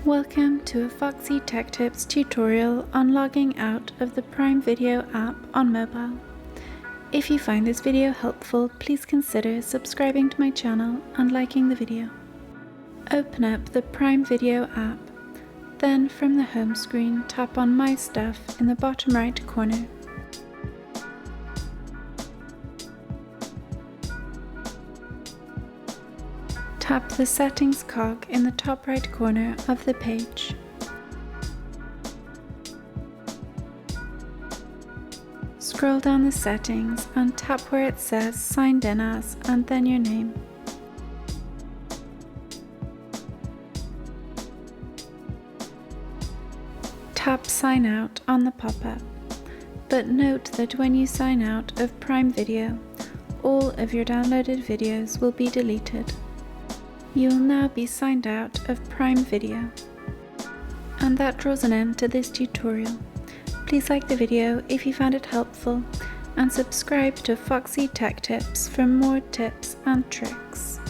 Welcome to a Foxy Tech Tips tutorial on logging out of the Prime Video app on mobile. If you find this video helpful, please consider subscribing to my channel and liking the video. Open up the Prime Video app, then from the home screen tap on My Stuff in the bottom right corner. Tap the Settings cog in the top right corner of the page. Scroll down the settings and tap where it says Signed in as and then your name. Tap Sign Out on the pop-up, but note that when you sign out of Prime Video, all of your downloaded videos will be deleted. You will now be signed out of Prime Video. And that draws an end to this tutorial. Please like the video if you found it helpful and subscribe to Foxy Tech Tips for more tips and tricks.